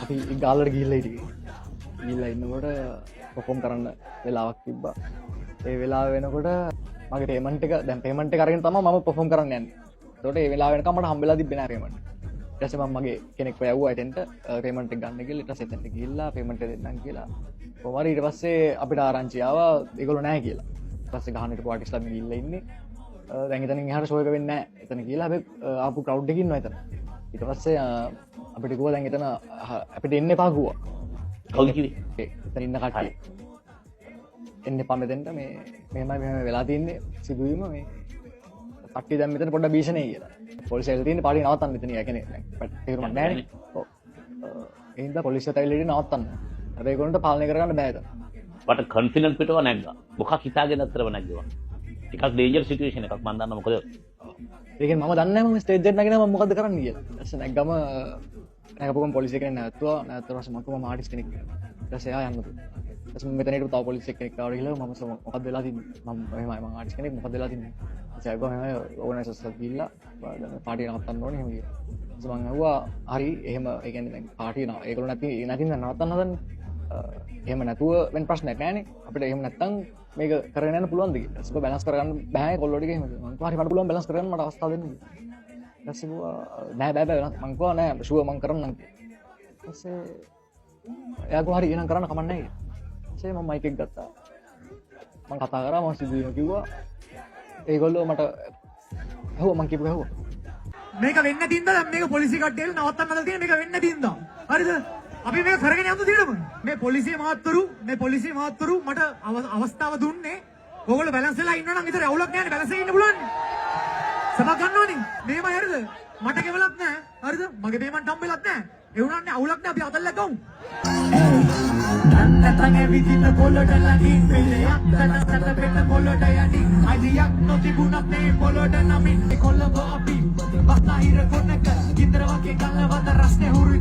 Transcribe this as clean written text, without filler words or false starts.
අපි ගාලට ගිහිල්ලා හිටියේ. ගිහිල්ලා ඉන්නකොට පර්ෆෝම් කරන්න වෙලාවක් තිබ්බා. ඒ වෙලාව වෙනකොට මගේ පේමන්ට් එක දැන් පේමන්ට් එක අරගෙන තමයි මම පර්ෆෝම් කරන්න යන්නේ. ඒකට ඒ වෙලාව වෙනකම් මට හම්බෙලා තිබ්බේ නෑ පේමන්ට්. ඊට පස්සේ මම මගේ කෙනෙක්ව යවුවා එතෙන්ට පේමන්ට් එක ගන්න කියලා. ඊට පස්සේ එතෙන්ට ගිහිල්ලා පේමන්ට් එක දෙන්නම් කියලා. කොහොම හරි ඊට පස්සේ අපිට ආරංචි ආවා ඒගොල්ලෝ නෑ කියලා. ඊට පස්සේ ගහන්න හිටපු ආටිස්ට්ලා ගිහිල්ලා ඉන්නේ. දැන් එතනින් එහාට ෂෝ එක වෙන්නේ නෑ. එතන කියලා හැබැයි ආපු ක්‍රවුඩ් එකේ ඉන්නවා එතන. ඊට පස්සේ අපිට කිව්වා දැන් එතන අපිට එන්න එපා කිව්වා. කවුද කිව්වේ? එතන ඉන්න කට්ටිය. එන්න එපා මෙතෙන්ට මේ මෙහෙම වෙලා තින්නේ සිදුවීම මේ කට්ටිය දැන් මෙතන පොඩ්ඩක් භීෂණයි කියලා. පොලිසිය ඇවිල්ලා තින්නේ පාඩිය නවත්තන්න මෙතන යකනේ. දැන් තේරුමක් නෑනේ. ඔව්. ඒ හින්දා පොලිසියත් ඇවිල්ලා නවත්තන්න. හැබැයි ඒගොල්ලන්ට පාලනය කරගන්න බෑ එතන. මට කොන්ෆිඩන්ස් පිටව නැග්ගා. මොකක් හිතාගෙන අතරව නැග්ගවා. ටිකක් ඩේන්ජර් සිටුේෂන් එකක් මම දන්නා මොකද. ඒකෙන් මම දන්නේ නැහැ මම ස්ටේජ් එකට නැගිනවා මම මොකද්ද කරන්න කියලා. ඊට පස්සේ නැග්ගම නැගපුවම පොලිසිය කෙනෙක් නැවතුවා. නැවතුවා පස්සේ මම කිව්වා මම ආටිස්ට් කෙනෙක් කියලා. ඊට පස්සේ එයා යන්න දුන්නා. ඊට පස්සේ මම මෙතන හිටපු තව පොලිසිය කෙනෙක් ආවද කියලා මම මොකද්ද වෙලා තින්නේ? මම මෙහෙමයි මම ආටිස්ට් කෙනෙක් මොකද්ද වෙලා තින්නේ? ඊට පස්සේ ආවා මෙහෙමයි ඕගනයිසර්ස්ලා ගිහිල්ලා දැන් පාටිය නවත්තන්න ඕනේ එහෙම කියලා. ඊට පස්සේ මම ඇහුවා හරි එහෙම ඒ කියන්නේ දැන් පාටිය ඒගොල්ලෝ නැතිනම් නවත්තන්න හදන්නේ. එහෙම නැතුව වෙන ප්‍රශ්නයක් නෑනේ. අපිට එහෙම නැත්තම් මේක කරගෙන යන්න පුළුවන්ද කියලා. ඊට පස්සේ බැලන්ස් කරගන්න බෑ කොල්ලෝ ටික එහෙම. මම කිව්වා හරි මට පුළුවන් බැලන්ස් කරගන්න මට අවස්ථාව දෙන්න. ඊට පස්සේ කිව්වා නෑ බෑ මම කිව්වා නෑ ෂුවර් මම කරන්නම් කියලා. ඊට පස්සේ එයා කිව්වා හරි එහෙනම් කරන්න කමක් නෑ කියලා. ඊට පස්සේ මම මයික් එක ගත්තා. මම කතා කරා මම සිදුවීම කිව්වා. ඒගොල්ලෝ මට ඇහුවා මම කියපු ඇහුවා. මේක වෙන්න තින්ද දැන් මේක පොලිසිය කට්ටිය නවත්තන්න හදලා තියෙන මේක වෙන්න තින්ද? හරිද? අපි මේක කරගෙන යන්න තියෙනම මේ පොලිසිය මහත්තුරු මට අවස්ථාව දුන්නේ ඕගොල්ලෝ බැලන්ස් වෙලා ඉන්නවා නම් විතර අවුලක් නැහැ නේ බැලන්ස් එකේ ඉන්න පුළුවන් සබක් ගන්න ඕනේ මේමයි හරිද මට කෙවලක් නැහැ හරිද මගේ පේමන්ට් හම්බෙලක් නැහැ ඒ වුණාන්නේ අවුලක් නැහැ අපි අතල්ලා ගමු නැත්නම් එවිදින්න පොළොට ලගින් පිළියක් දැනකට පෙට පොළොට යටි අයියක් නොතිබුණත් මේ පොළොට නමින් කොළඹ අපි බස්නාහිර කොනක කින්දර වගේ ගල්වත රස්නේ හුරුයි